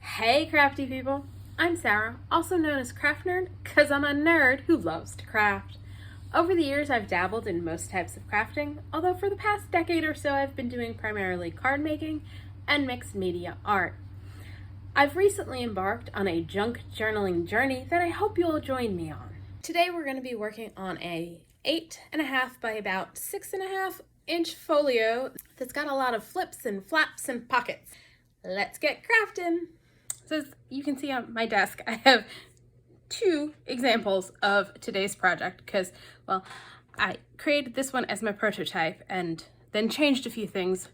Hey crafty people, I'm Sarah, also known as Craft Nerd because I'm a nerd who loves to craft. Over the years I've dabbled in most types of crafting, although for the past decade or so I've been doing primarily card making and mixed media art. I've recently embarked on a junk journaling journey that I hope you'll join me on. Today we're going to be working on a 8.5 by about 6.5 inch folio that's got a lot of flips and flaps and pockets. Let's get crafting! So as you can see on my desk, I have two examples of today's project because, well, I created this one as my prototype and then changed a few things.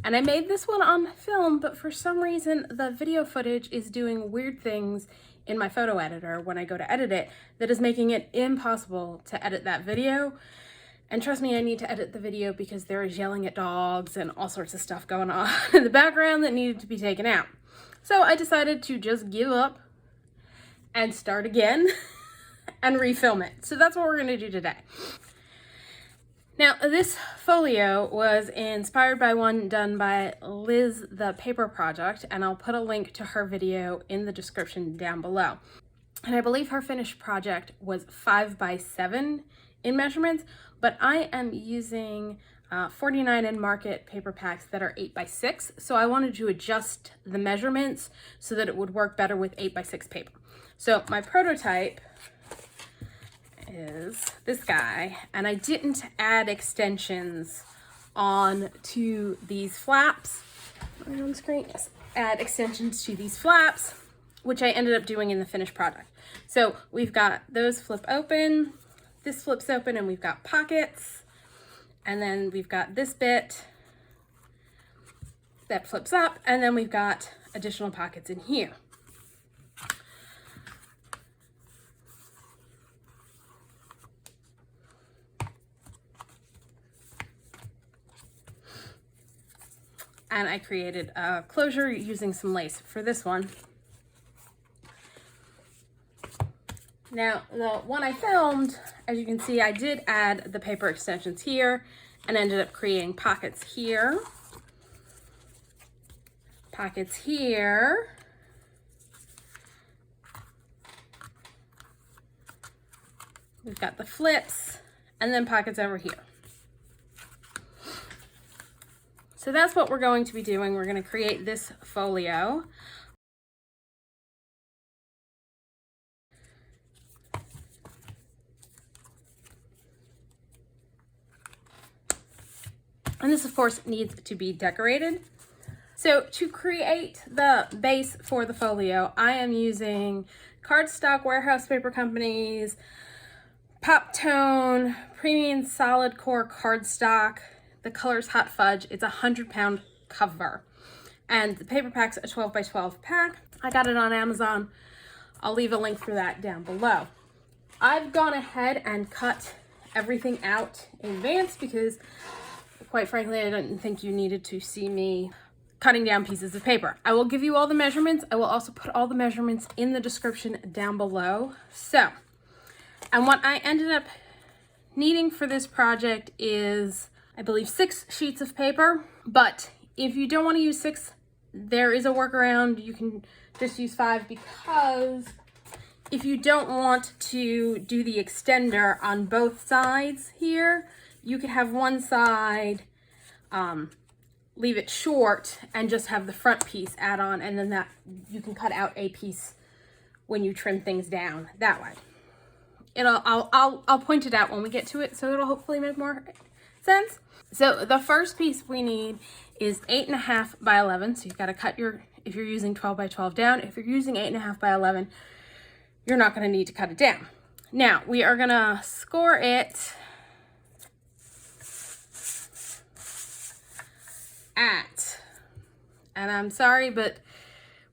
And I made this one on film, but for some reason the video footage is doing weird things in my photo editor when I go to edit it that is making it impossible to edit that video. And trust me, I need to edit the video because there is yelling at dogs and all sorts of stuff going on in the background that needed to be taken out. So I decided to just give up and start again and refilm it. So that's what we're going to do today. Now, this folio was inspired by one done by Liz the Paper Project, and I'll put a link to her video in the description down below. And I believe her finished project was 5 by 7 in measurements, but I am using 49 in market paper packs that are 8 by 6. So I wanted to adjust the measurements so that it would work better with 8 by 6 paper. So my prototype is this guy, and I didn't add extensions on to these flaps. On screen, yes, add extensions to these flaps, which I ended up doing in the finished product. So we've got those flip open, this flips open, and we've got pockets. And then we've got this bit that flips up, and then we've got additional pockets in here. And I created a closure using some lace for this one. Now, the one I filmed, as you can see, I did add the paper extensions here and ended up creating pockets here, pockets here, we've got the flips, and then pockets over here. So that's what we're going to be doing. We're going to create this folio. And this, of course, needs to be decorated. So to create the base for the folio, I am using cardstock Warehouse Paper Company's Pop Tone Premium Solid Core cardstock. The color's Hot Fudge. It's a 100-pound cover. And the paper pack's a 12 by 12 pack. I got it on Amazon. I'll leave a link for that down below. I've gone ahead and cut everything out in advance because, quite frankly, I didn't think you needed to see me cutting down pieces of paper. I will give you all the measurements. I will also put all the measurements in the description down below. So, and what I ended up needing for this project is, I believe, 6 sheets of paper. But if you don't want to use 6, there is a workaround. You can just use 5, because if you don't want to do the extender on both sides here, you could have one side, leave it short and just have the front piece add on, and then that you can cut out a piece when you trim things down that way. I'll point it out when we get to it, so it'll hopefully make more sense. So the first piece we need is 8.5 by 11. So you've got to cut if you're using 12 by 12 down. If you're using 8.5 by 11, you're not going to need to cut it down. Now we are going to score it at, and I'm sorry, but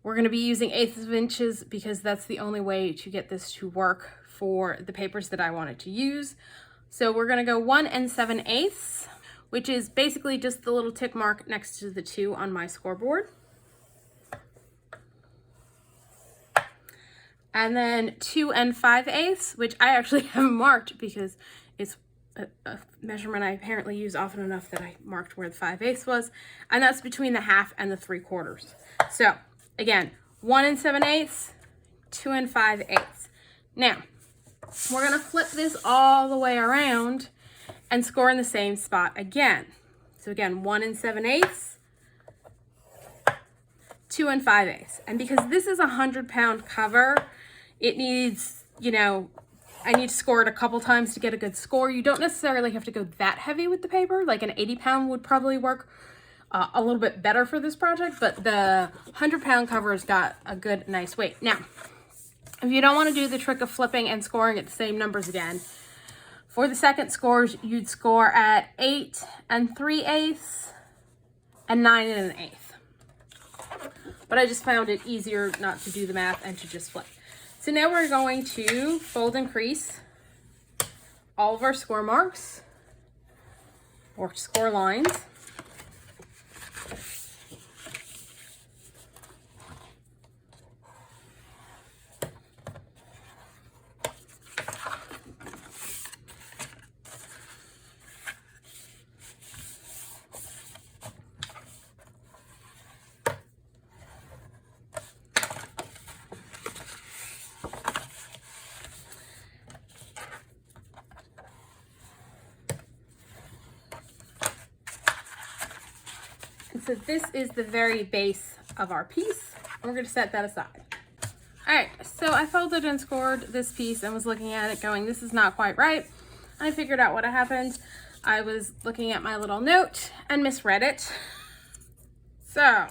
we're going to be using 1/8 of inches because that's the only way to get this to work for the papers that I wanted to use. So we're going to go 1 7/8, which is basically just the little tick mark next to the 2 on my scoreboard. And then 2 5/8, which I actually have marked because it's a measurement I apparently use often enough that I marked where the 5/8 was, and that's between the 1/2 and the 3/4. So again, 1 7/8, 2 5/8. Now, we're gonna flip this all the way around and score in the same spot again. So again, 1 7/8, 2 5/8. And because this is a 100-pound cover, it needs, I need to score it a couple times to get a good score. You don't necessarily have to go that heavy with the paper. Like an 80-pound would probably work a little bit better for this project, but the 100-pound cover has got a good, nice weight. Now, if you don't want to do the trick of flipping and scoring at the same numbers again, for the second scores, you'd score at 8 3/8 and 9 1/8. But I just found it easier not to do the math and to just flip. So now we're going to fold and crease all of our score marks or score lines. So this is the very base of our piece. We're going to set that aside. All right, so I folded and scored this piece and was looking at it going, this is not quite right. I figured out what happened. I was looking at my little note and misread it. So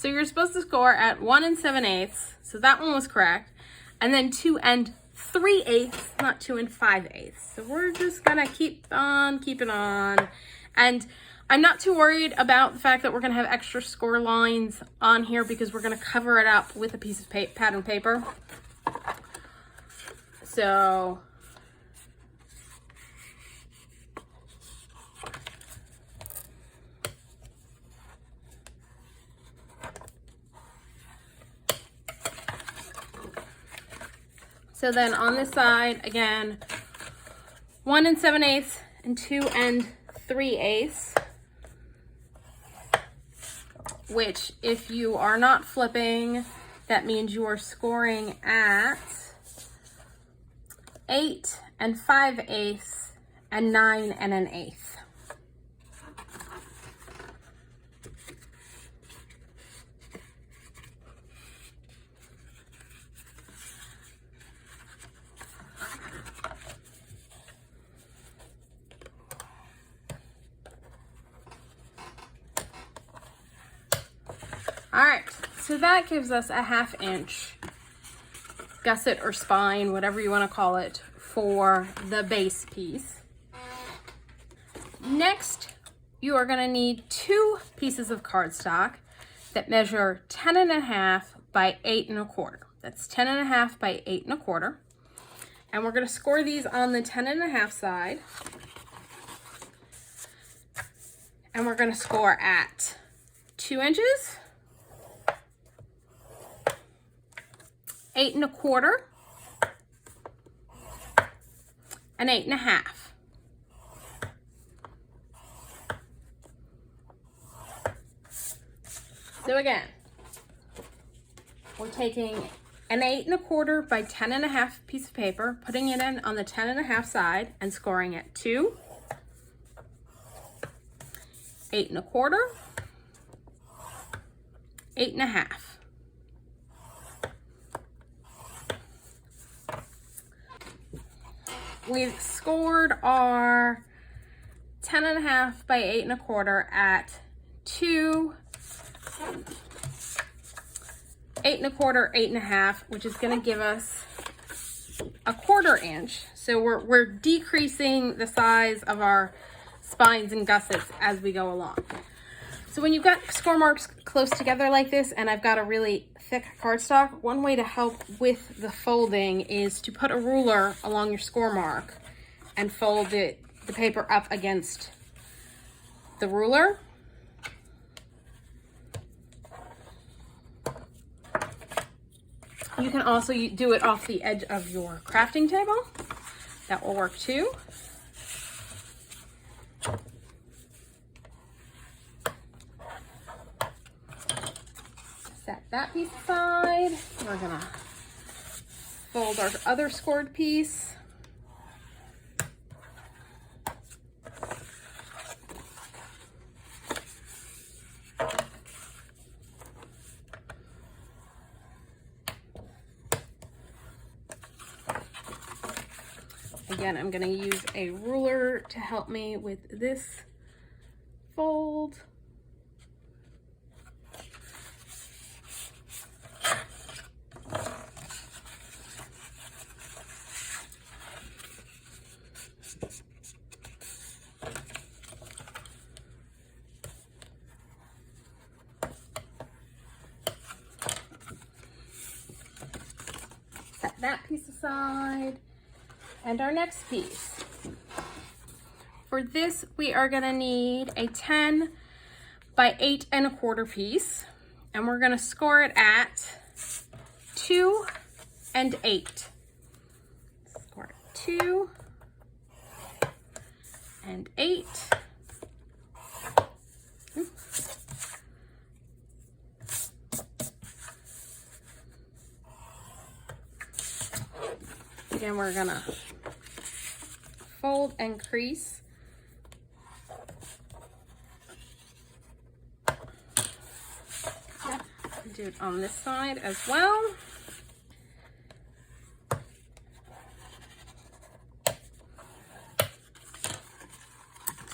you're supposed to score at 1 7/8. So that one was correct. And then 2 3/8, not 2 5/8. So we're just gonna keep on keeping on. And I'm not too worried about the fact that we're gonna have extra score lines on here because we're gonna cover it up with a piece of pattern paper. So then on this side, again, 1 7/8 and 2 3/8. Which, if you are not flipping, that means you are scoring at 8 5/8 and 9 1/8. All right, so that gives us a 1/2 inch gusset or spine, whatever you want to call it, for the base piece. Next, you are going to need 2 pieces of cardstock that measure 10 1/2 by 8 1/4. That's 10 1/2 by 8 1/4. And we're going to score these on the 10 1/2 side. And we're going to score at 2 inches, 8 1/4, and 8 1/2. So again, we're taking an 8 1/4 by 10 1/2 piece of paper, putting it in on the 10 1/2 side and scoring at 2, 8 1/4, 8 1/2. We've scored our 10 1/2 by 8 1/4 at 2, 8 1/4, 8 1/2, which is going to give us a 1/4 inch. So we're decreasing the size of our spines and gussets as we go along. So when you've got score marks close together like this, and I've got a really thick cardstock, one way to help with the folding is to put a ruler along your score mark and fold the paper up against the ruler. You can also do it off the edge of your crafting table. That will work too. set that piece aside. We're gonna fold our other scored piece. Again, I'm going to use a ruler to help me with this fold. Set that piece aside. And our next piece. For this, we are gonna need a 10 by 8 1/4 piece. And we're gonna score it at 2 and 8. Score it 2 and 8. Again, we're gonna fold and crease. Do it on this side as well.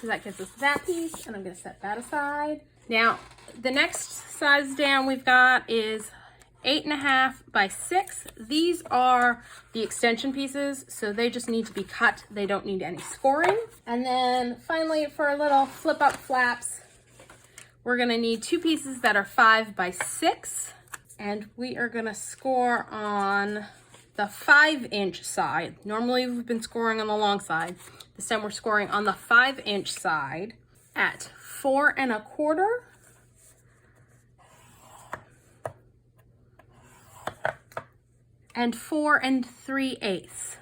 So that gives us that piece, and I'm gonna set that aside. Now, the next size down we've got is 8.5 by 6. These are the extension pieces, so they just need to be cut. They don't need any scoring. And then finally, for our little flip up flaps, we're gonna need 2 pieces that are 5 by 6. And we are gonna score on the 5-inch side. Normally we've been scoring on the long side. This time we're scoring on the 5-inch side at 4 1/4. And 4 3/8.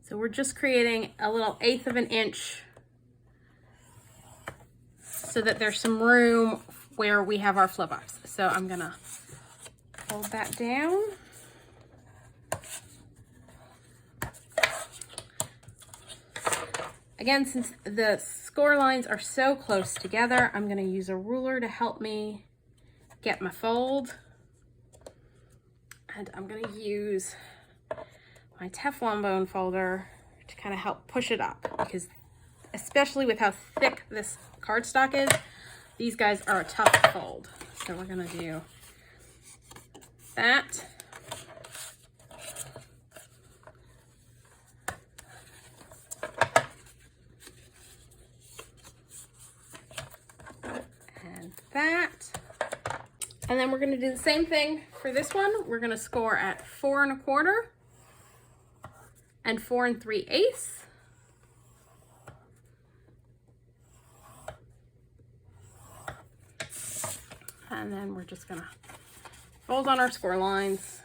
So we're just creating a little 1/8 of an inch so that there's some room where we have our flip ups. So I'm gonna fold that down. Again, since the score lines are so close together, I'm gonna use a ruler to help me get my fold. And I'm gonna use my Teflon bone folder to kind of help push it up, because especially with how thick this cardstock is, these guys are a tough fold. So we're gonna do that. And that. And then we're gonna do the same thing for this one. We're gonna score at 4 1/4 and 4 3/8. And then we're just gonna fold on our score lines.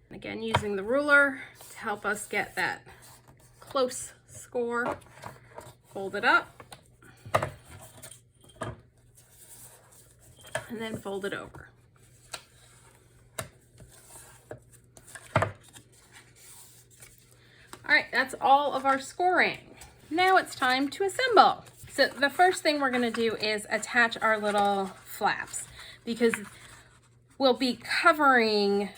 Again, using the ruler to help us get that close score. Fold it up and then fold it over. All right, that's all of our scoring. Now it's time to assemble. So the first thing we're gonna do is attach our little flaps, because we'll be covering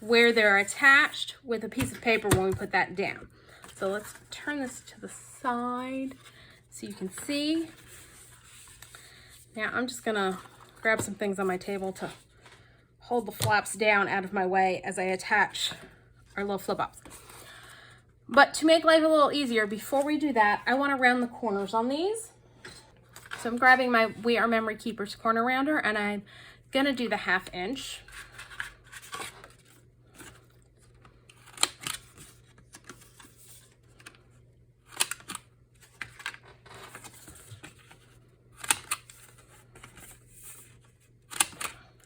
where they're attached with a piece of paper when we put that down. So let's turn this to the side so you can see. Now I'm just gonna grab some things on my table to hold the flaps down out of my way as I attach our little flip ups. But to make life a little easier, before we do that, I want to round the corners on these. So I'm grabbing my We Are Memory Keepers corner rounder, and I'm gonna do the 1/2 inch.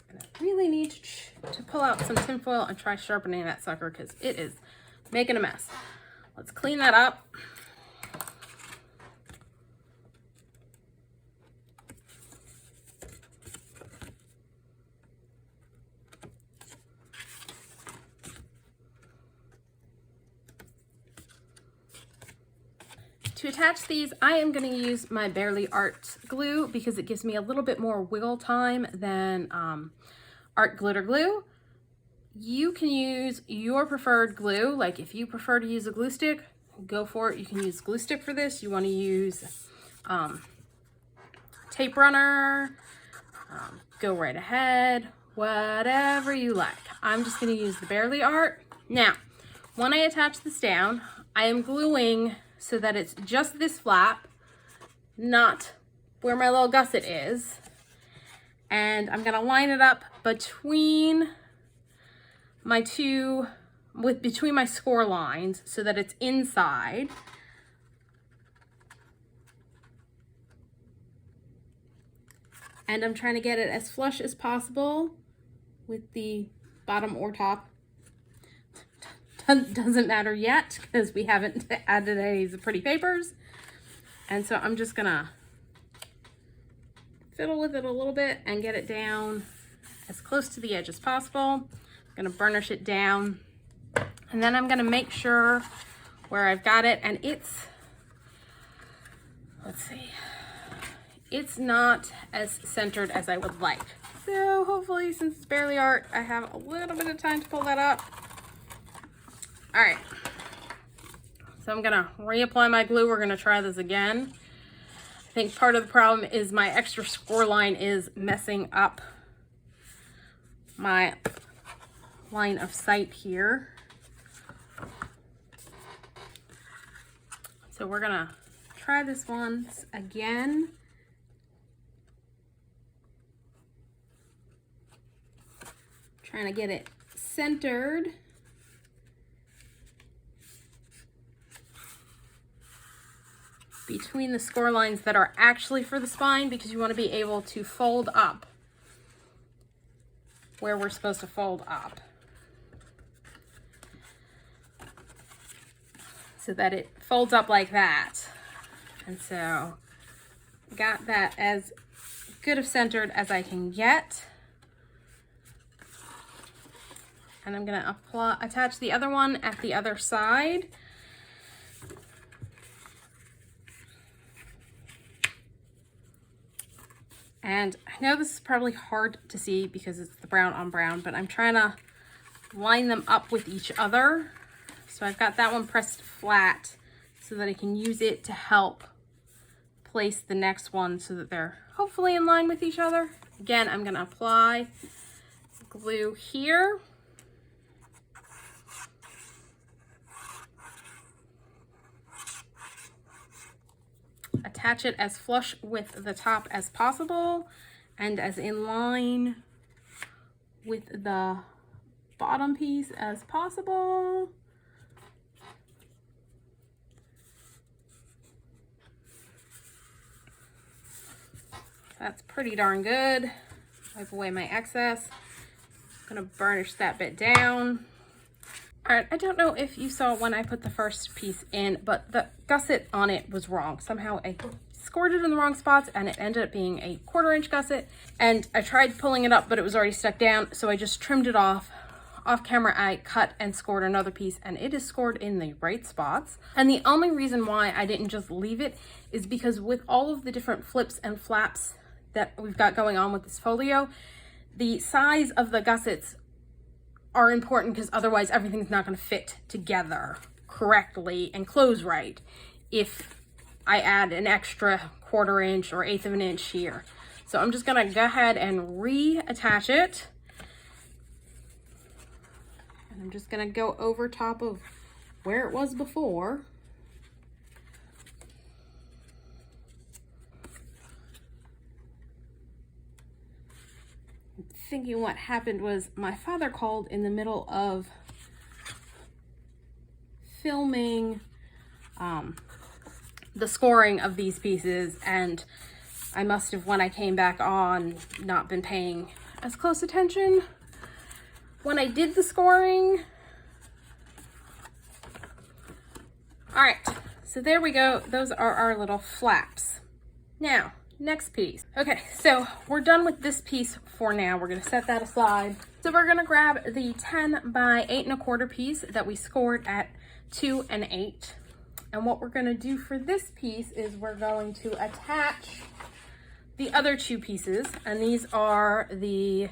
And I really need to pull out some tinfoil and try sharpening that sucker, because it is making a mess. Let's clean that up. To attach these, I am going to use my Barely Art glue because it gives me a little bit more wiggle time than Art Glitter Glue. You can use your preferred glue. Like if you prefer to use a glue stick, go for it. You can use glue stick for this. You want to use tape runner, go right ahead, whatever you like. I'm just going to use the Barely Art. Now, when I attach this down, I am gluing so that it's just this flap, not where my little gusset is. And I'm gonna line it up between my between my score lines so that it's inside. And I'm trying to get it as flush as possible with the bottom or top. Doesn't matter yet because we haven't added any of the pretty papers. And so I'm just gonna fiddle with it a little bit and get it down as close to the edge as possible. I'm gonna burnish it down. And then I'm gonna make sure where I've got it, and it's, let's see, it's not as centered as I would like. So hopefully, since it's Barely Art, I have a little bit of time to pull that up. All right, so I'm gonna reapply my glue. We're gonna try this again. I think part of the problem is my extra score line is messing up my line of sight here. So we're gonna try this once again. Trying to get it centered. Between the score lines that are actually for the spine, because you want to be able to fold up where we're supposed to fold up so that it folds up like that. And so got that as good of centered as I can get. And I'm gonna attach the other one at the other side. And I know this is probably hard to see because it's the brown on brown, but I'm trying to line them up with each other. So I've got that one pressed flat so that I can use it to help place the next one so that they're hopefully in line with each other. Again, I'm gonna apply glue here. Attach it as flush with the top as possible and as in line with the bottom piece as possible. That's pretty darn good. Wipe away my excess. I'm gonna burnish that bit down. All right, I don't know if you saw when I put the first piece in, but the gusset on it was wrong. Somehow I scored it in the wrong spots and it ended up being a 1/4 inch gusset. And I tried pulling it up, but it was already stuck down. So I just trimmed it off. Off camera, I cut and scored another piece and it is scored in the right spots. And the only reason why I didn't just leave it is because with all of the different flips and flaps that we've got going on with this folio, the size of the gussets are important because otherwise everything's not going to fit together correctly and close right if I add an extra 1/4 inch or 1/8 of an inch here. So I'm just going to go ahead and reattach it. And I'm just going to go over top of where it was before. Thinking what happened was my father called in the middle of filming the scoring of these pieces, and I must have, when I came back on, not been paying as close attention when I did the scoring. All right, so there we go. Those are our little flaps. Now, next piece. Okay, so we're done with this piece for now. We're gonna set that aside. So we're gonna grab the 10 by 8 1/4 piece that we scored at 2 and 8. And what we're gonna do for this piece is we're going to attach the other two pieces. And these are the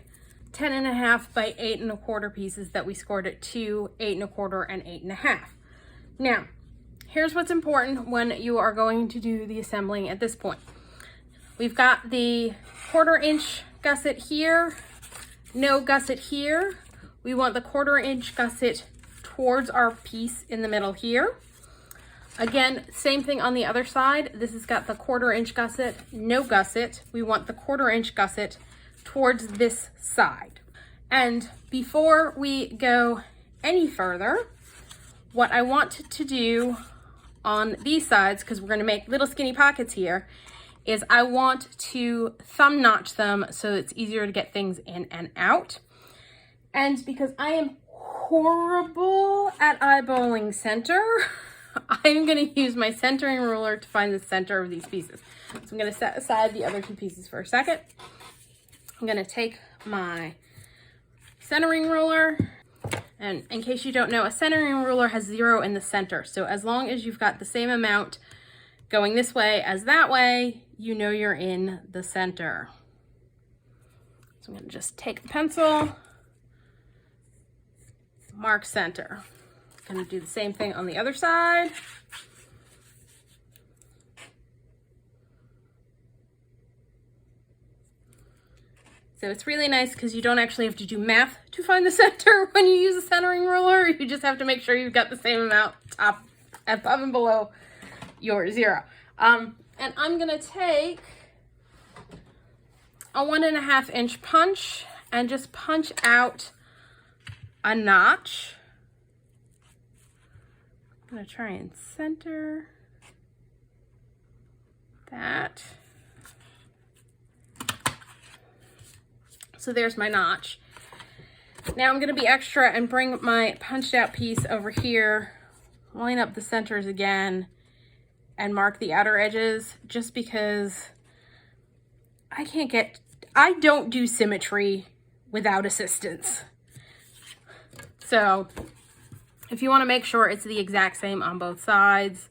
10.5 by 8 1/4 pieces that we scored at 2, 8 1/4, and 8 1/2. Now, here's what's important when you are going to do the assembling at this point. We've got the 1/4 inch gusset here, no gusset here. We want the 1/4 inch gusset towards our piece in the middle here. Again, same thing on the other side. This has got the 1/4 inch gusset, no gusset. We want the 1/4 inch gusset towards this side. And before we go any further, what I want to do on these sides, because we're going to make little skinny pockets here, is I want to thumb notch them so it's easier to get things in and out. And because I am horrible at eyeballing center, I'm going to use my centering ruler to find the center of these pieces. So I'm going to set aside the other two pieces for a second. I'm going to take my centering ruler, and in case you don't know, a centering ruler has 0 in the center. So as long as you've got the same amount going this way as that way, you know you're in the center. So I'm going to just take the pencil, mark center. I'm going to do the same thing on the other side. So it's really nice because you don't actually have to do math to find the center when you use a centering ruler. You just have to make sure you've got the same amount top, above and below your 0. And I'm gonna take a 1.5 inch punch and just punch out a notch. I'm gonna try and center that. So there's my notch. Now I'm gonna be extra and bring my punched out piece over here, line up the centers again, and mark the outer edges, just because I don't do symmetry without assistance. So if you want to make sure it's the exact same on both sides,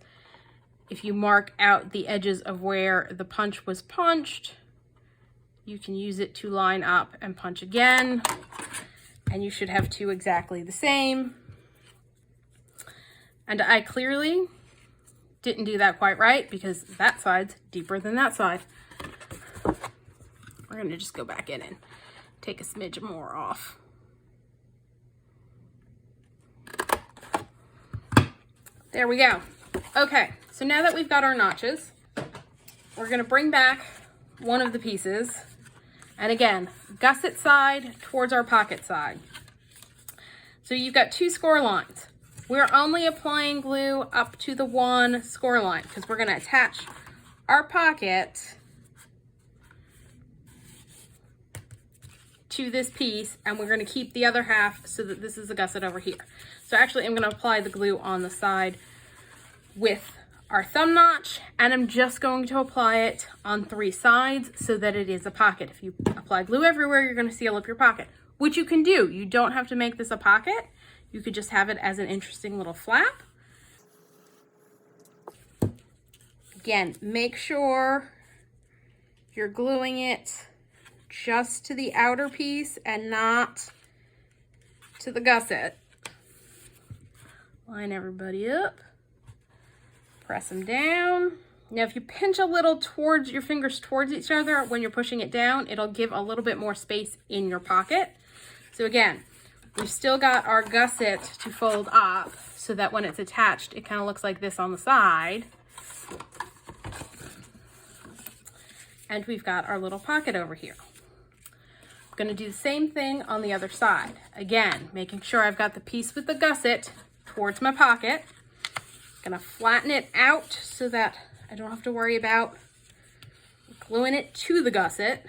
if you mark out the edges of where the punch was punched, you can use it to line up and punch again, and you should have two exactly the same. And I clearly didn't do that quite right because that side's deeper than that side. We're gonna just go back in and take a smidge more off. There we go. Okay, so now that we've got our notches, we're gonna bring back one of the pieces. And again, gusset side towards our pocket side. So you've got 2 score lines. We're only applying glue up to the 1 score line because we're gonna attach our pocket to this piece, and we're gonna keep the other half so that this is a gusset over here. So actually I'm gonna apply the glue on the side with our thumb notch, and I'm just going to apply it on 3 sides so that it is a pocket. If you apply glue everywhere, you're gonna seal up your pocket, which you can do. You don't have to make this a pocket. You could just have it as an interesting little flap. Again, make sure you're gluing it just to the outer piece and not to the gusset. Line everybody up. Press them down. Now, if you pinch a little towards your fingers towards each other when you're pushing it down, it'll give a little bit more space in your pocket. So again, we've still got our gusset to fold up so that when it's attached, it kind of looks like this on the side. And we've got our little pocket over here. I'm going to do the same thing on the other side. Again, making sure I've got the piece with the gusset towards my pocket. Gonna flatten it out so that I don't have to worry about gluing it to the gusset.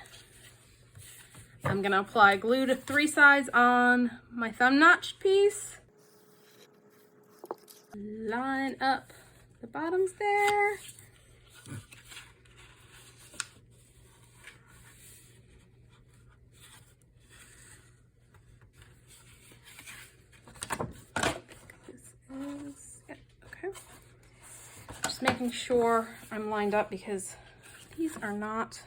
I'm gonna apply glue to 3 sides on my thumb notched piece. Line up The bottom's there. Okay. Just making sure I'm lined up because these are not.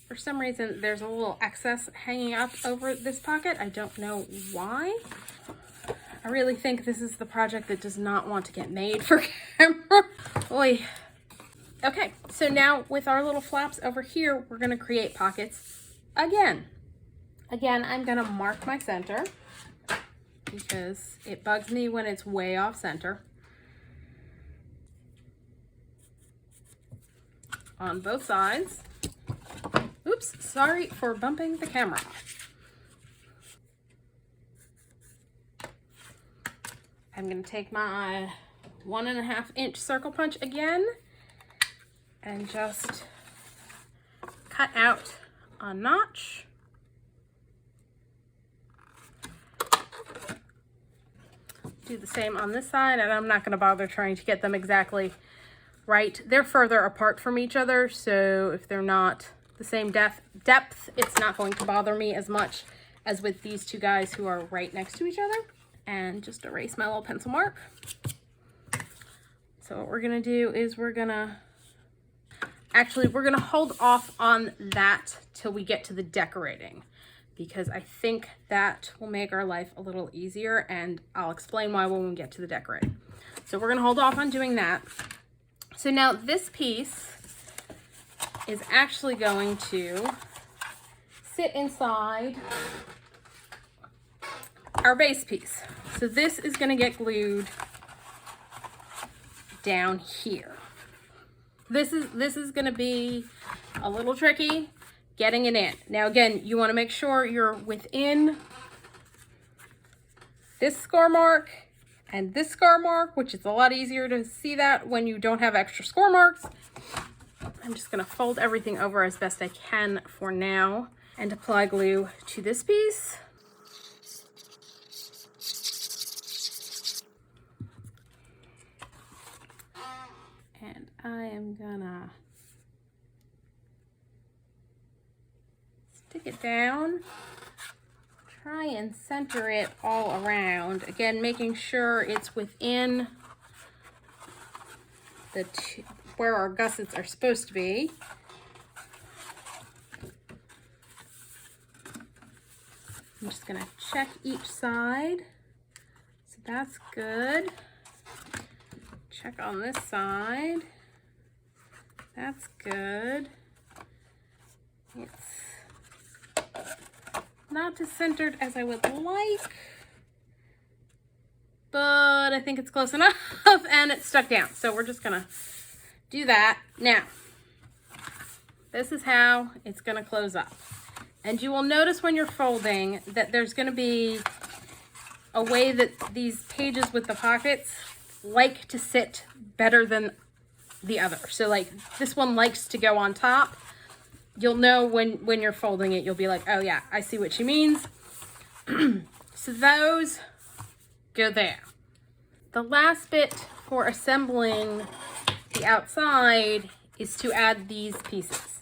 For some reason, there's a little excess hanging up over this pocket. I don't know why. I really think this is the project that does not want to get made for camera. Oy. Okay, so now with our little flaps over here, we're gonna create pockets again. Again, I'm gonna mark my center because it bugs me when it's way off center. On both sides. Oops, sorry for bumping the camera. I'm gonna take my 1.5 inch circle punch again and just cut out a notch. Do the same on this side, and I'm not gonna bother trying to get them exactly right. They're further apart from each other, so if they're not the same depth, it's not going to bother me as much as with these two guys who are right next to each other. And just erase my little pencil mark. So what we're gonna do is we're gonna hold off on that till we get to the decorating, because I think that will make our life a little easier, and I'll explain why when we get to the decorating. So we're gonna hold off on doing that. So now this piece is actually going to sit inside our base piece. So this is going to get glued down here. This is going to be a little tricky getting it in. Now again, you want to make sure you're within this score mark and this score mark, which is a lot easier to see that when you don't have extra score marks. I'm just going to fold everything over as best I can for now and apply glue to this piece. And I am gonna stick it down, try and center it all around. Again, making sure it's within where our gussets are supposed to be. I'm just gonna check each side. So that's good. Check on this side. That's good. It's not as centered as I would like, but I think it's close enough, and it's stuck down. So we're just gonna do that. Now, this is how it's gonna close up. And you will notice when you're folding that there's gonna be a way that these pages with the pockets like to sit better than the other. So like this one likes to go on top. You'll know when you're folding it, you'll be like, oh yeah, I see what she means. So those go there. The last bit for assembling the outside is to add these pieces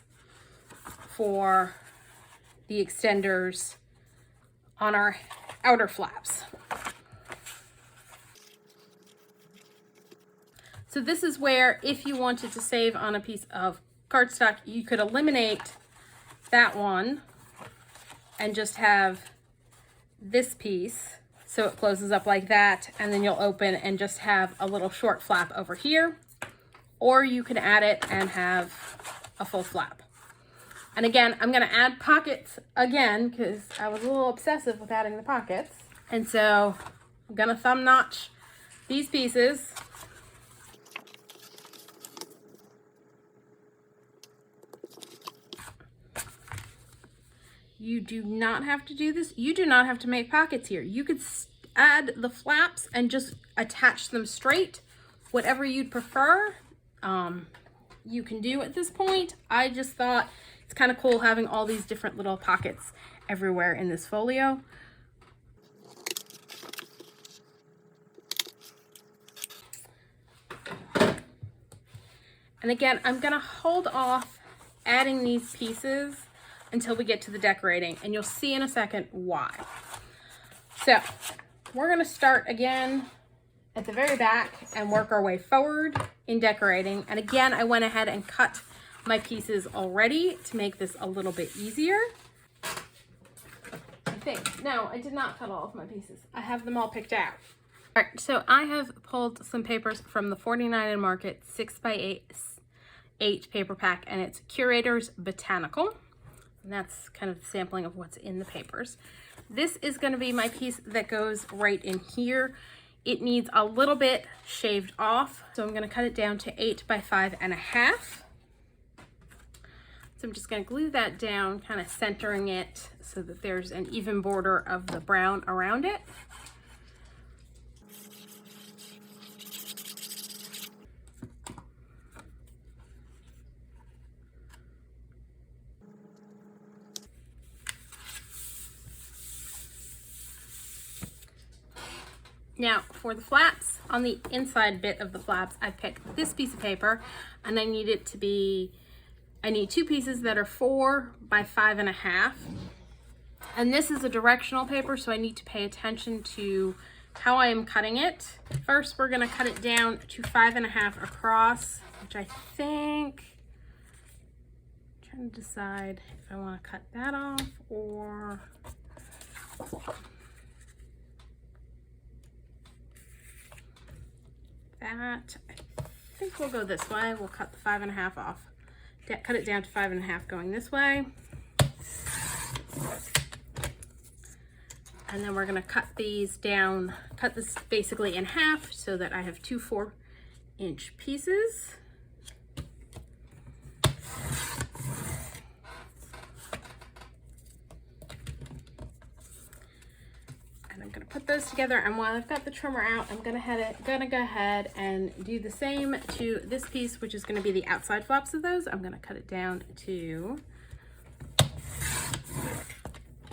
for the extenders on our outer flaps. So this is where, if you wanted to save on a piece of cardstock, you could eliminate that one and just have this piece so it closes up like that, and then you'll open and just have a little short flap over here, or you can add it and have a full flap. And again, I'm gonna add pockets again because I was a little obsessive with adding the pockets. And so I'm gonna thumb notch these pieces. You do not have to do this. You do not have to make pockets here. You could add the flaps and just attach them straight, whatever you'd prefer. You can do at this point. I just thought it's It's kind of cool having all these different little pockets everywhere in this folio. And again, I'm gonna hold off adding these pieces until we get to the decorating, and you'll see in a second why. So we're gonna start again at the very back and work our way forward in decorating. And again, I went ahead and cut my pieces already to make this a little bit easier. I think. No, I did not cut all of my pieces. I have them all picked out. All right, so I have pulled some papers from the 49 & Market 6x8 paper pack, and it's Curator's Botanical. And that's kind of the sampling of what's in the papers. This is going to be my piece that goes right in here. It needs a little bit shaved off, so I'm going to cut it down to 8 by 5.5. So I'm just going to glue that down, kind of centering it so that there's an even border of the brown around it. Now for the flaps, on the inside bit of the flaps, I picked this piece of paper, and I need it to be, I need 2 pieces that are 4 by 5.5. And this is a directional paper, so I need to pay attention to how I am cutting it. First, we're gonna cut it down to 5.5 across, which I think, I'm trying to decide if I wanna cut that off or, that. I think we'll go this way. We'll cut the 5.5 off. Cut it down to 5.5 going this way. And then we're gonna cut these down, cut this basically in half so that I have 2 4-inch pieces. I'm gonna put those together, and while I've got the trimmer out, I'm gonna go ahead and do the same to this piece, which is gonna be the outside flaps of those. I'm gonna cut it down to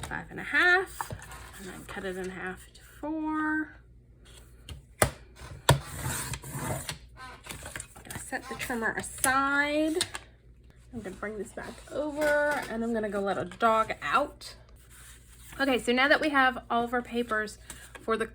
5.5, and then cut it in half to 4. I'm gonna set the trimmer aside. I'm gonna bring this back over, and I'm gonna go let a dog out. Okay, so now that we have all of our papers for the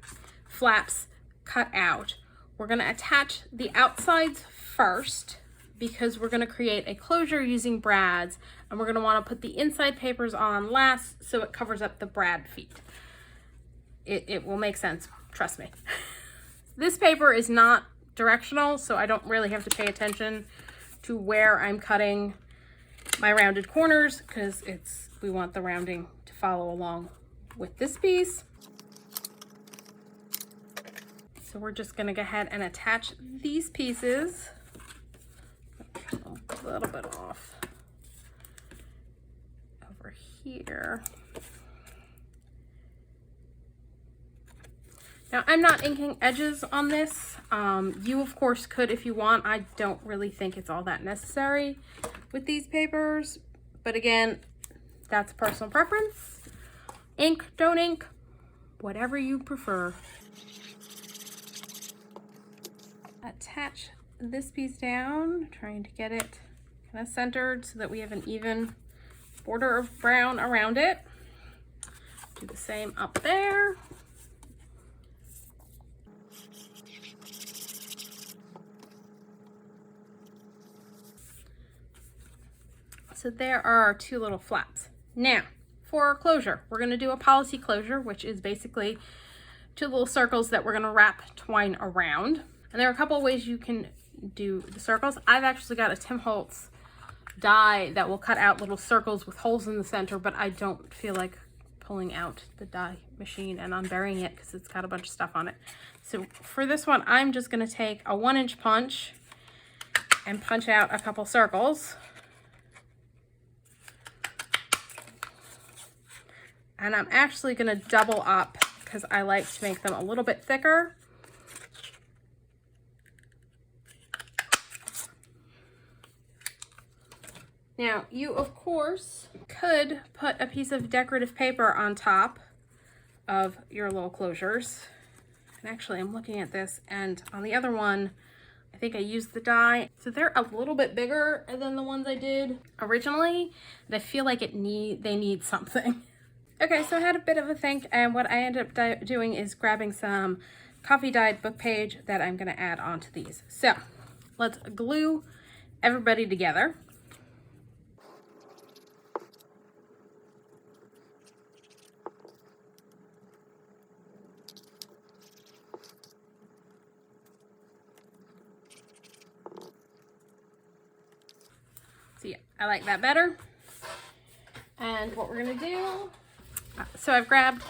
flaps cut out, we're gonna attach the outsides first because we're gonna create a closure using brads, and we're gonna wanna put the inside papers on last so it covers up the brad feet. It will make sense, trust me. This paper is not directional, so I don't really have to pay attention to where I'm cutting my rounded corners because we want the rounding to follow along with this piece. So we're just gonna go ahead and attach these pieces. A little bit off over here. Now I'm not inking edges on this. You of course could if you want. I don't really think it's all that necessary with these papers, but again, that's personal preference. Ink, don't ink, whatever you prefer. Attach this piece down, trying to get it kind of centered so that we have an even border of brown around it. Do the same up there. So there are our 2 little flaps. Now, for our closure, we're going to do a policy closure, which is basically 2 little circles that we're going to wrap twine around. And there are a couple of ways you can do the circles. I've actually got a Tim Holtz die that will cut out little circles with holes in the center, but I don't feel like pulling out the die machine and unburying it because it's got a bunch of stuff on it. So for this one, I'm just going to take a 1-inch punch and punch out a couple circles. And I'm actually going to double up because I like to make them a little bit thicker. Now, you of course could put a piece of decorative paper on top of your little closures. And actually, I'm looking at this, and on the other one, I think I used the die. So they're a little bit bigger than the ones I did originally. And I feel like they need something. Okay, so I had a bit of a think, and what I ended up doing is grabbing some coffee dyed book page that I'm gonna add onto these. So let's glue everybody together. So yeah, I like that better. And what we're gonna do, so I've grabbed,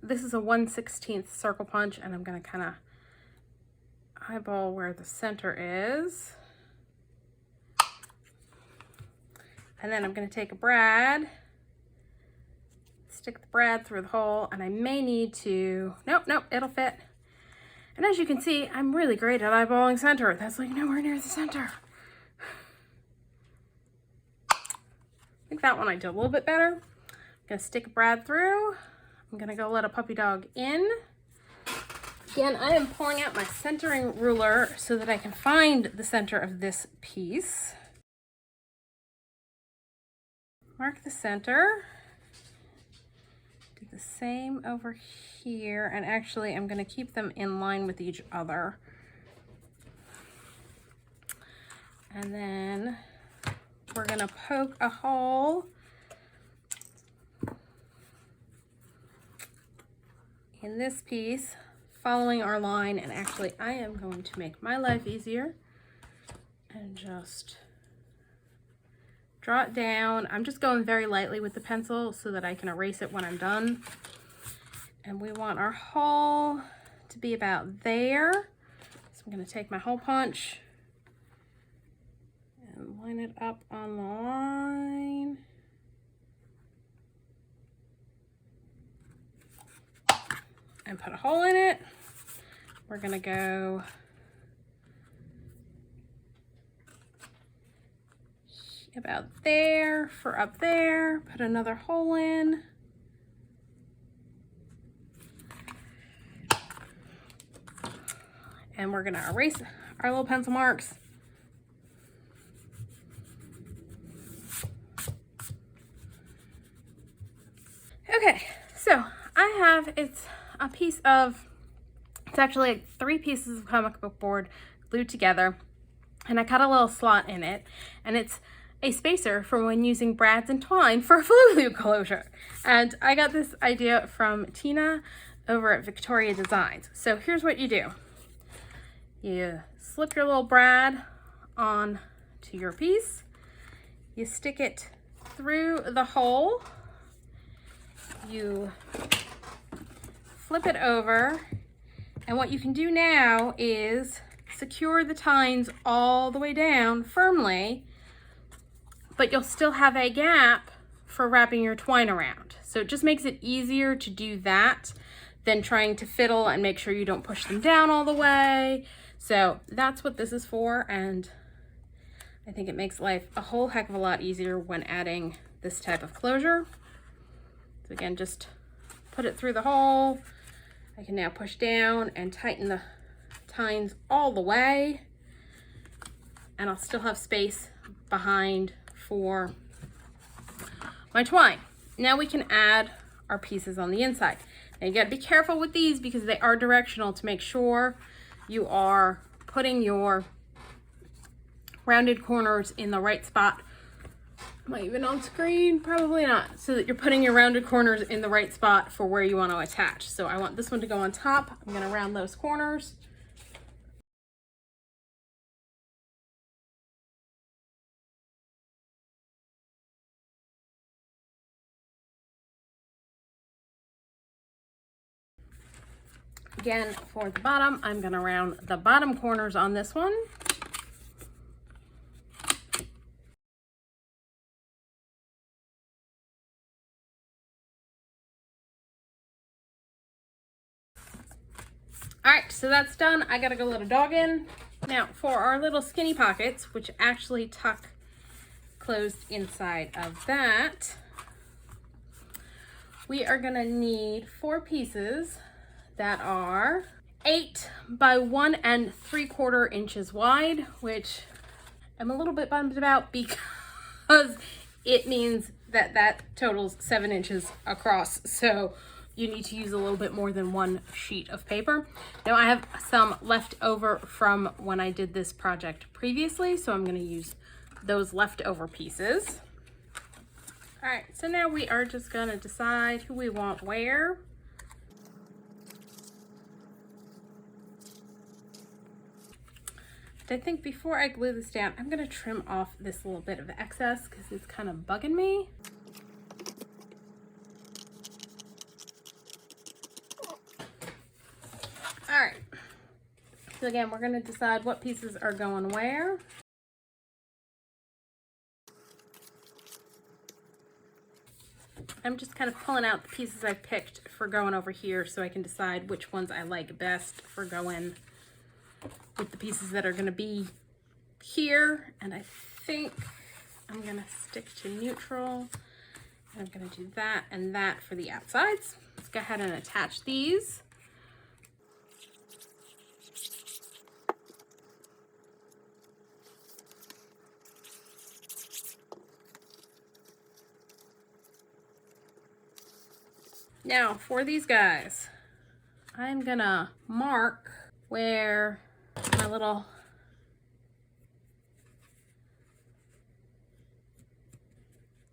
this is a 1/16 circle punch, and I'm gonna kind of eyeball where the center is. And then I'm gonna take a brad, stick the brad through the hole, and I may need to, nope, it'll fit. And as you can see, I'm really great at eyeballing center. That's like nowhere near the center. I think that one I did a little bit better. I'm gonna stick a brad through. I'm gonna go let a puppy dog in. Again, I am pulling out my centering ruler so that I can find the center of this piece. Mark the center. Do the same over here, and actually I'm gonna keep them in line with each other. And then we're gonna poke a hole in this piece, following our line. And actually I am going to make my life easier and just draw it down. I'm just going very lightly with the pencil so that I can erase it when I'm done. And we want our hole to be about there. So I'm gonna take my hole punch and line it up on the line. And put a hole in it. We're gonna go about there for up there, put another hole in. And we're gonna erase our little pencil marks. Okay, so I have, it's actually like 3 pieces of comic book board glued together, and I cut a little slot in it, and it's a spacer for when using brads and twine for a Folio closure. And I got this idea from Tina over at Victoria Designs. So here's what you do. You slip your little brad on to your piece, you stick it through the hole, you flip it over, and what you can do now is secure the tines all the way down firmly, but you'll still have a gap for wrapping your twine around. So it just makes it easier to do that than trying to fiddle and make sure you don't push them down all the way. So that's what this is for, and I think it makes life a whole heck of a lot easier when adding this type of closure. So again, just put it through the hole. I can now push down and tighten the tines all the way, and I'll still have space behind for my twine. Now we can add our pieces on the inside. Now you gotta be careful with these because they are directional to make sure you are putting your rounded corners in the right spot. Am I even on screen? Probably not. So that you're putting your rounded corners in the right spot for where you want to attach. So I want this one to go on top. I'm going to round those corners. Again, for the bottom, I'm going to round the bottom corners on this one. All right, so that's done. I gotta go let a dog in. Now for our little skinny pockets, which actually tuck closed inside of that, we are gonna need 4 pieces that are 8 by 1 3/4 inches wide, which I'm a little bit bummed about because it means that that totals 7 inches across. So you need to use a little bit more than 1 sheet of paper. Now I have some left over from when I did this project previously, so I'm going to use those leftover pieces. All right, so now we are just going to decide who we want where. I think before I glue this down, I'm going to trim off this little bit of excess because it's kind of bugging me. All right, so again, we're going to decide what pieces are going where. I'm just kind of pulling out the pieces I picked for going over here so I can decide which ones I like best for going with the pieces that are going to be here. And I think I'm going to stick to neutral. I'm going to do that and that for the outsides. Let's go ahead and attach these. Now for these guys, I'm gonna mark where my little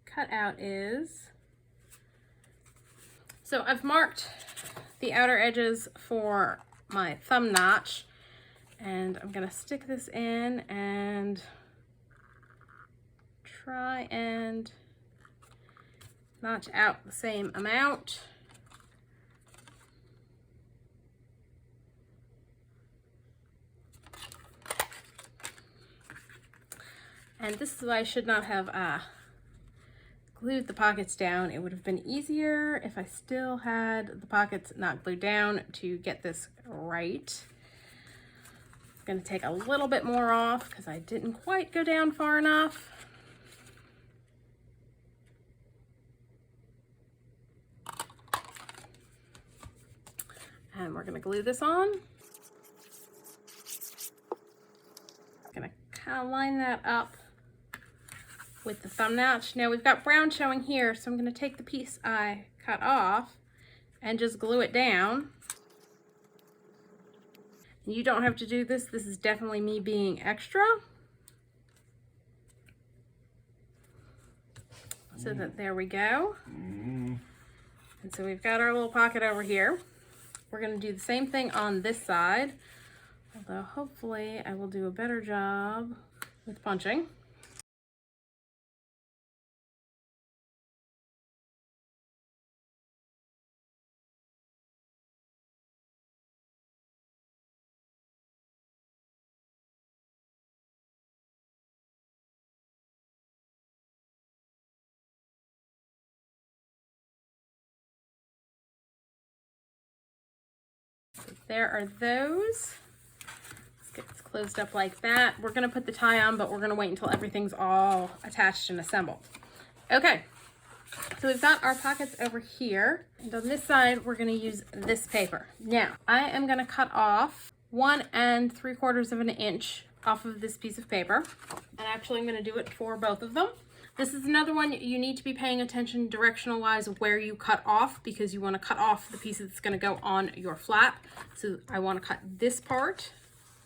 cutout is. So I've marked the outer edges for my thumb notch, and I'm gonna stick this in and try and notch out the same amount. And this is why I should not have glued the pockets down. It would have been easier if I still had the pockets not glued down to get this right. I'm gonna take a little bit more off because I didn't quite go down far enough. And we're gonna glue this on. Gonna kind of line that up with the thumb notch. Now we've got brown showing here, so I'm going to take the piece I cut off and just glue it down. You don't have to do this. This is definitely me being extra. So that there we go. And so we've got our little pocket over here. We're going to do the same thing on this side, although hopefully I will do a better job with punching. So there are those. Let's get this closed up like that. We're going to put the tie on, but we're going to wait until everything's all attached and assembled. Okay, so we've got our pockets over here. And on this side, we're going to use this paper. Now, I am going to cut off 1 3/4 inch off of this piece of paper. And actually, I'm going to do it for both of them. This is another one you need to be paying attention directional wise where you cut off, because you want to cut off the piece that's going to go on your flap. So I want to cut this part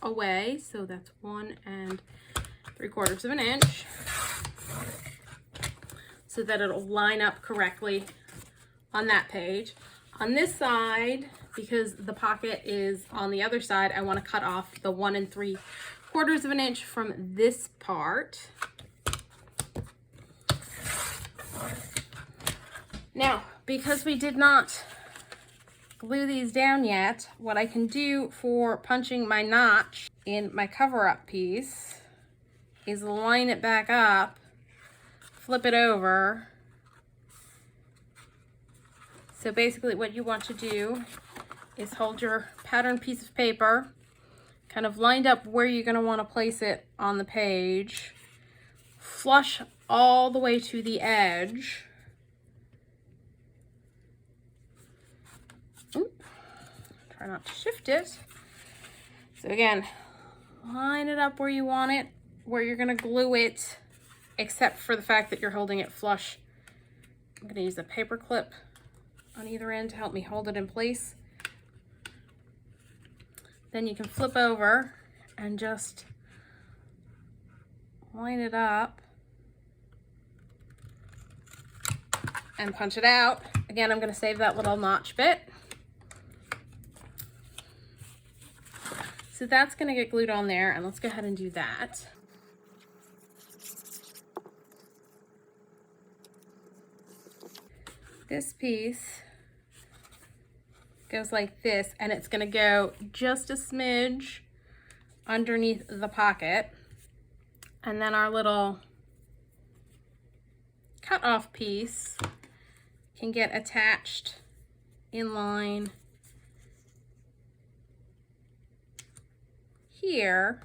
away. So that's 1 3/4 inch so that it'll line up correctly on that page. On this side, because the pocket is on the other side, I want to cut off the 1 3/4 inch from this part. Now, because we did not glue these down yet, what I can do for punching my notch in my cover-up piece is line it back up, flip it over. So basically what you want to do is hold your pattern piece of paper kind of lined up where you're going to want to place it on the page, flush all the way to the edge. Oop. Try not to shift it. So again, line it up where you want it, where you're gonna glue it, except for the fact that you're holding it flush. I'm gonna use a paper clip on either end to help me hold it in place. Then you can flip over and just line it up and punch it out. Again, I'm gonna save that little notch bit. So that's gonna get glued on there, and let's go ahead and do that. This piece goes like this, and it's gonna go just a smidge underneath the pocket. And then our little cut off piece can get attached in line here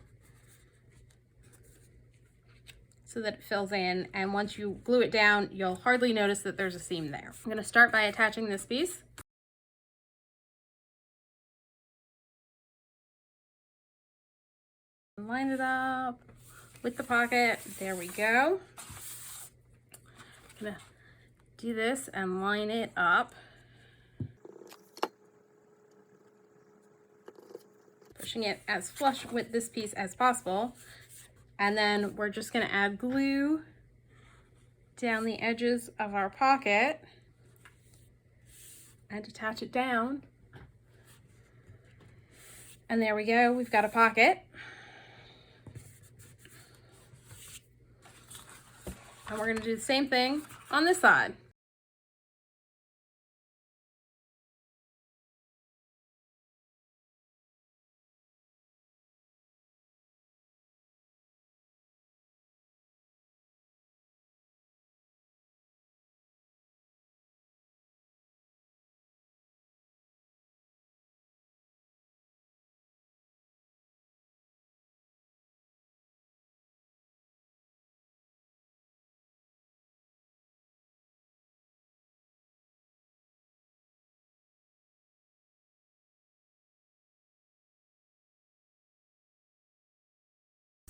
so that it fills in, and once you glue it down, you'll hardly notice that there's a seam there. I'm gonna start by attaching this piece. Line it up with the pocket. There we go. I'm gonna do this and line it up. Pushing it as flush with this piece as possible. And then we're just gonna add glue down the edges of our pocket and attach it down. And there we go, we've got a pocket. And we're gonna do the same thing on this side.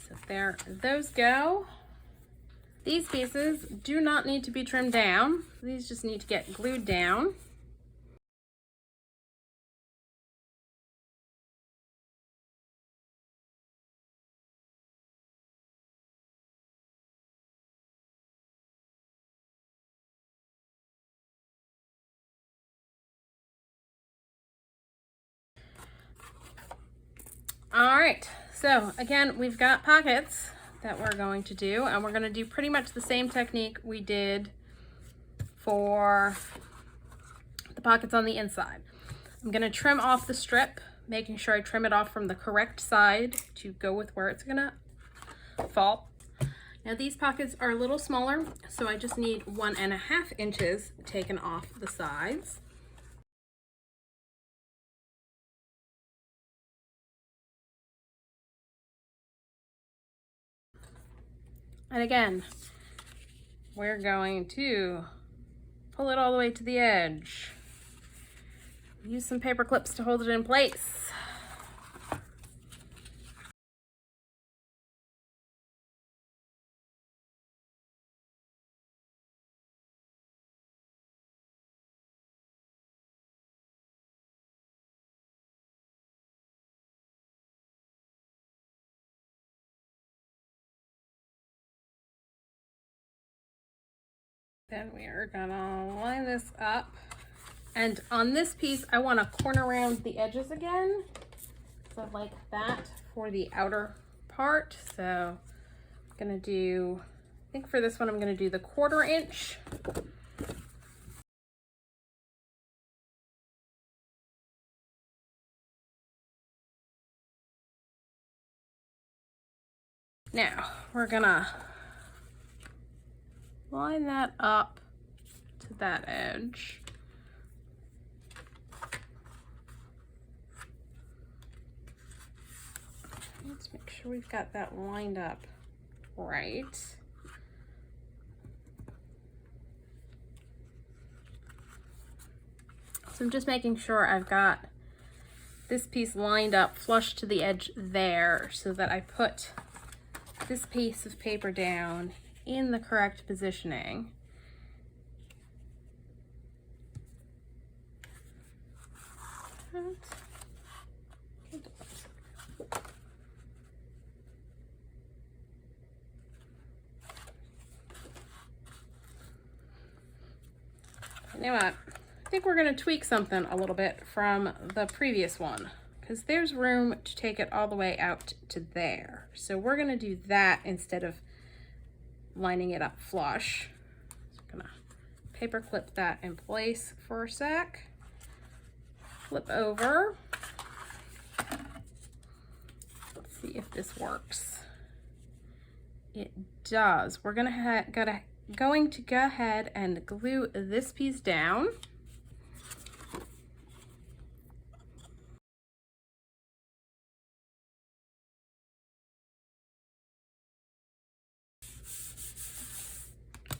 So there those go. These pieces do not need to be trimmed down. These just need to get glued down. All right, so again, we've got pockets that we're going to do, and we're going to do pretty much the same technique we did for the pockets on the inside. I'm going to trim off the strip, making sure I trim it off from the correct side to go with where it's going to fall. Now these pockets are a little smaller, so I just need 1.5 inches taken off the sides. And again, we're going to pull it all the way to the edge. Use some paper clips to hold it in place. Then we are gonna line this up. And on this piece, I wanna corner around the edges again. So like that for the outer part. So I'm gonna do, I think for this one, I'm gonna do the 1/4 inch. Now we're gonna line that up to that edge. Let's make sure we've got that lined up right. So I'm just making sure I've got this piece lined up flush to the edge there so that I put this piece of paper down in the correct positioning. You know what? I think we're going to tweak something a little bit from the previous one because there's room to take it all the way out to there. So we're going to do that instead of lining it up flush. So I'm going to paper clip that in place for a sec. Flip over. Let's see if this works. It does. We're going to go ahead and glue this piece down.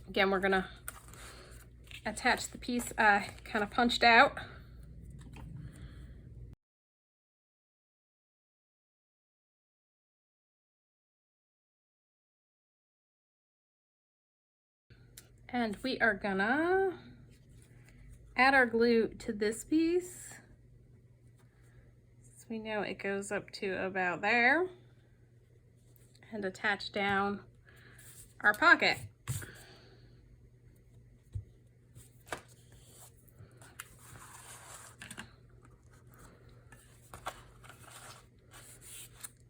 Again, we're gonna attach the piece I kind of punched out. And we are gonna add our glue to this piece. So we know it goes up to about there. And attach down our pocket.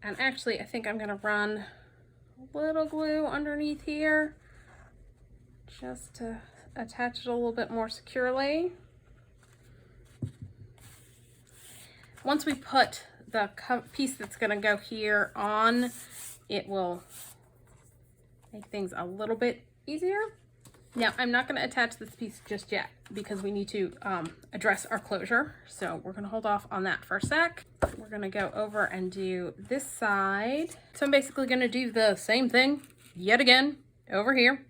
And actually, I think I'm gonna run a little glue underneath here just to attach it a little bit more securely. Once we put the piece that's gonna go here on, it will make things a little bit easier. Now, I'm not gonna attach this piece just yet because we need to address our closure. So we're gonna hold off on that for a sec. We're gonna go over and do this side. So I'm basically gonna do the same thing yet again over here.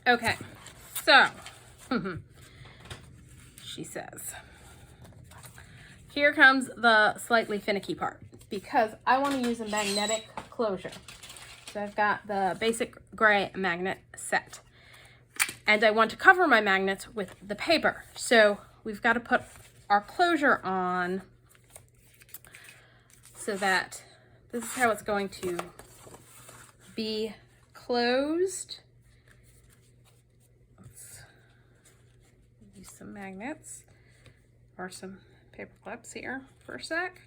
Okay, so she says, here comes the slightly finicky part because I want to use a magnetic closure. So I've got the basic gray magnet set and I want to cover my magnets with the paper. So we've got to put our closure on so that this is how it's going to be closed. Some magnets or some paper clips here for a sec.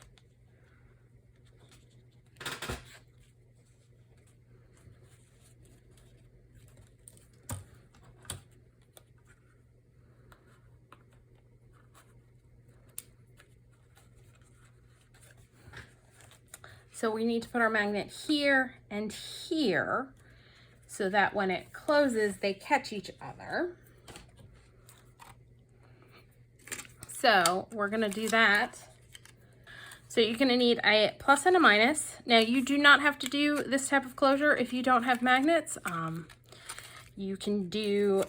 So we need to put our magnet here and here so that when it closes, they catch each other. So we're gonna do that. So you're gonna need a plus and a minus. Now you do not have to do this type of closure if you don't have magnets. You can do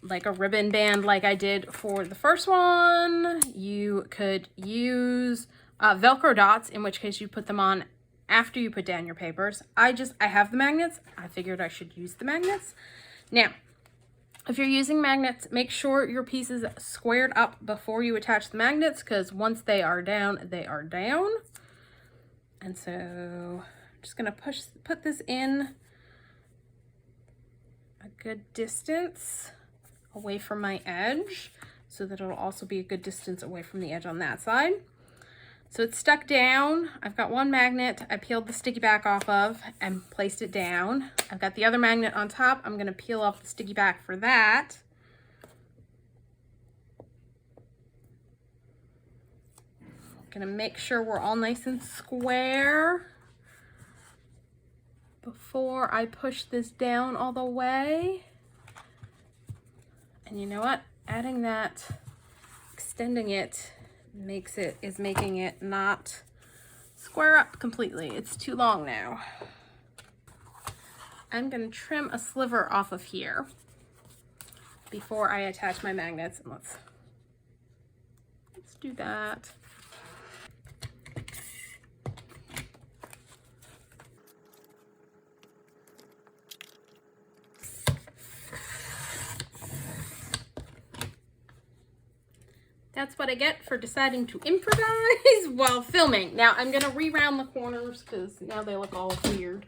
like a ribbon band like I did for the first one. You could use Velcro dots, in which case you put them on after you put down your papers. I have the magnets. I figured I should use the magnets. Now, if you're using magnets, make sure your piece is squared up before you attach the magnets because once they are down, they are down. And so I'm just gonna put this in a good distance away from my edge so that it'll also be a good distance away from the edge on that side. So it's stuck down. I've got one magnet I peeled the sticky back off of and placed it down. I've got the other magnet on top. I'm gonna peel off the sticky back for that. Gonna make sure we're all nice and square before I push this down all the way. And you know what? Adding that extending it is making it not square up completely. It's too long now. I'm going to trim a sliver off of here before I attach my magnets, and let's do that. That's what I get for deciding to improvise while filming. Now I'm gonna re-round the corners because now they look all weird.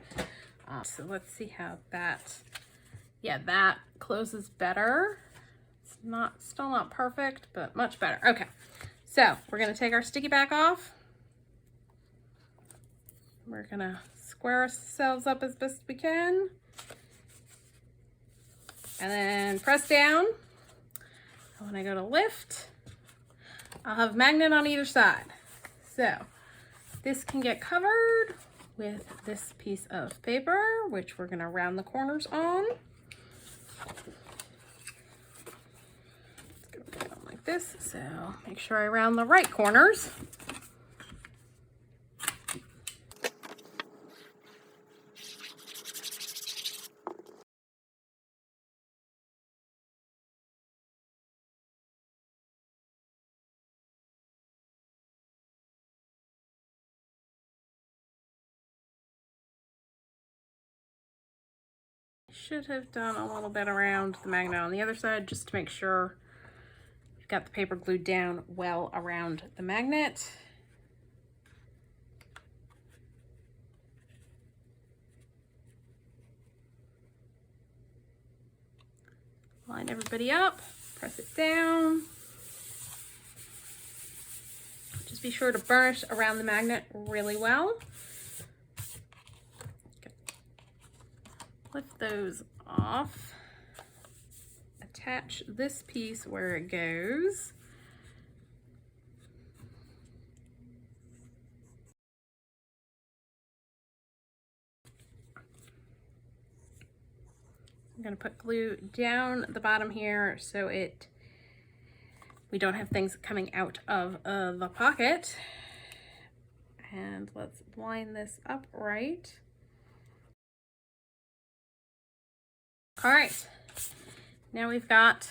So let's see how that, yeah, that closes better. It's still not perfect, but much better. Okay, so we're gonna take our sticky back off. We're gonna square ourselves up as best we can. And then press down. And when I go to lift, I'll have a magnet on either side. So this can get covered with this piece of paper, which we're going to round the corners on. Let's go down like this. So make sure I round the right corners. Should have done a little bit around the magnet on the other side just to make sure you've got the paper glued down well around the magnet. Line everybody up, press it down. Just be sure to burnish around the magnet really well. Lift those off, attach this piece where it goes. I'm going to put glue down the bottom here so we don't have things coming out of the pocket. And let's line this up right. All right, now we've got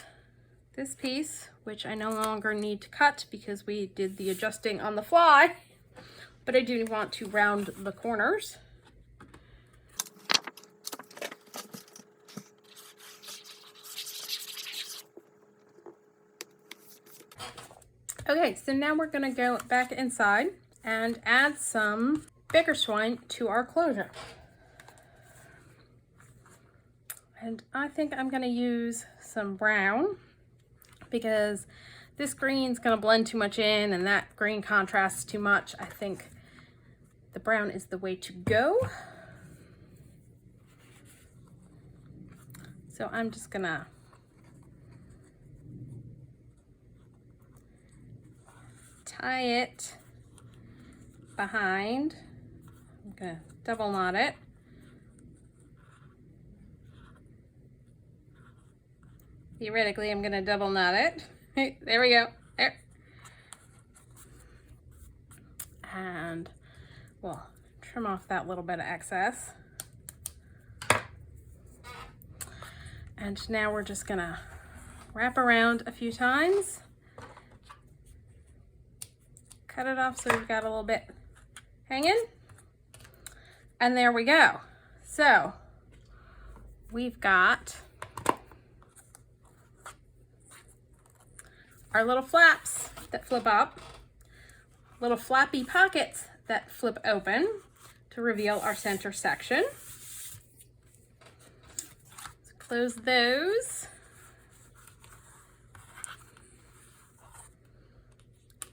this piece, which I no longer need to cut because we did the adjusting on the fly, but I do want to round the corners. Okay, so now we're gonna go back inside and add some baker's twine to our closure. And I think I'm gonna use some brown because this green's gonna blend too much in and that green contrasts too much. I think the brown is the way to go. So I'm just gonna tie it behind. I'm gonna double knot it. Theoretically, I'm gonna double knot it. There we go, there. And we'll trim off that little bit of excess. And now we're just gonna wrap around a few times. Cut it off so we've got a little bit hanging. And there we go. So we've got our little flaps that flip up, little flappy pockets that flip open to reveal our center section. Let's close those.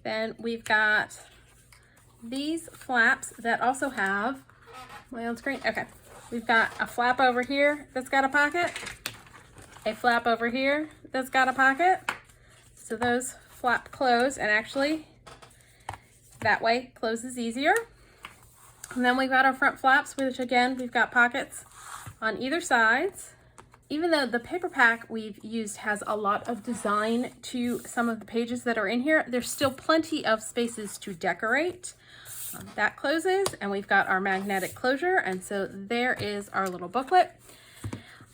Then we've got these flaps that also have, my own screen, okay. We've got a flap over here that's got a pocket, a flap over here that's got a pocket. So those flap close, and actually that way closes easier. And then we've got our front flaps, which again, we've got pockets on either sides. even though the paper pack we've used has a lot of design to some of the pages that are in here, there's still plenty of spaces to decorate. That closes, and we've got our magnetic closure, and so there is our little booklet.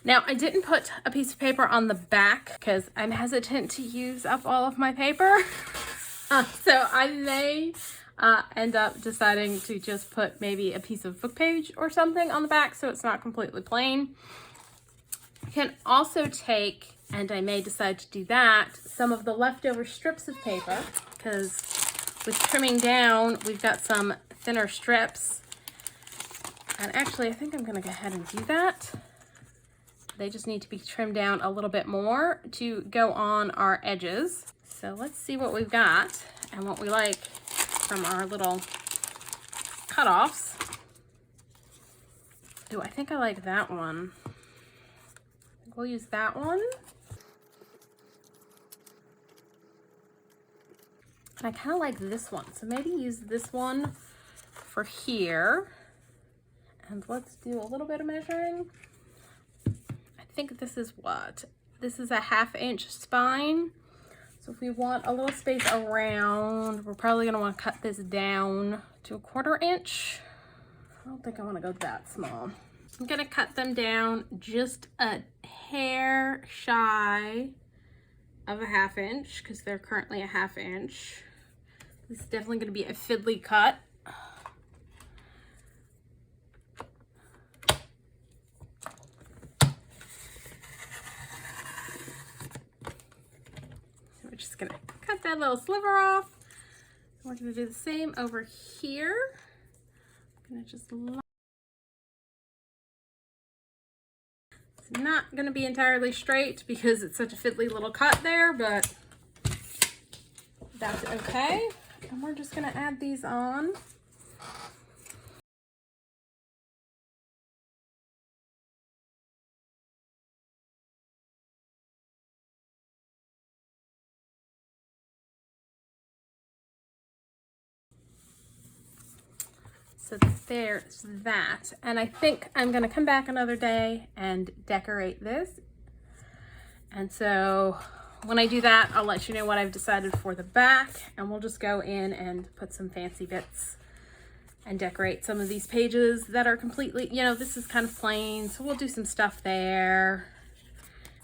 Now, I didn't put a piece of paper on the back because I'm hesitant to use up all of my paper. So I may end up deciding to just put maybe a piece of book page or something on the back so it's not completely plain. You can also take, and I may decide to do that, some of the leftover strips of paper, because with trimming down, we've got some thinner strips. And actually, I think I'm gonna go ahead and do that. They just need to be trimmed down a little bit more to go on our edges. So let's see what we've got and what we like from our little cutoffs. Ooh, I think I like that one. We'll use that one. And I kind of like this one, so maybe use this one for here. And let's do a little bit of measuring. I think this is what? This is a 1/2 inch spine. So if we want a little space around, we're probably gonna want to cut this down to a 1/4 inch. I don't think I want to go that small. I'm gonna cut them down just a hair shy of a 1/2 inch because they're currently a 1/2 inch. This is definitely going to be a fiddly cut. So we're just going to cut that little sliver off. We're going to do the same over here. I'm going to just It's not going to be entirely straight because it's such a fiddly little cut there, but that's okay. And we're just going to add these on. So there's that. And I think I'm going to come back another day and decorate this. And so when I do that, I'll let you know what I've decided for the back, and we'll just go in and put some fancy bits and decorate some of these pages that are completely, you know, this is kind of plain, so we'll do some stuff there.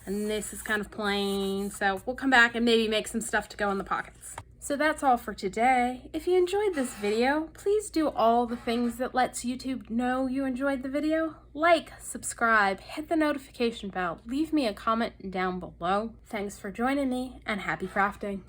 And this is kind of plain, so we'll come back and maybe make some stuff to go in the pockets. So that's all for today. If you enjoyed this video, please do all the things that lets YouTube know you enjoyed the video. Like, subscribe, hit the notification bell, leave me a comment down below. Thanks for joining me, and happy crafting.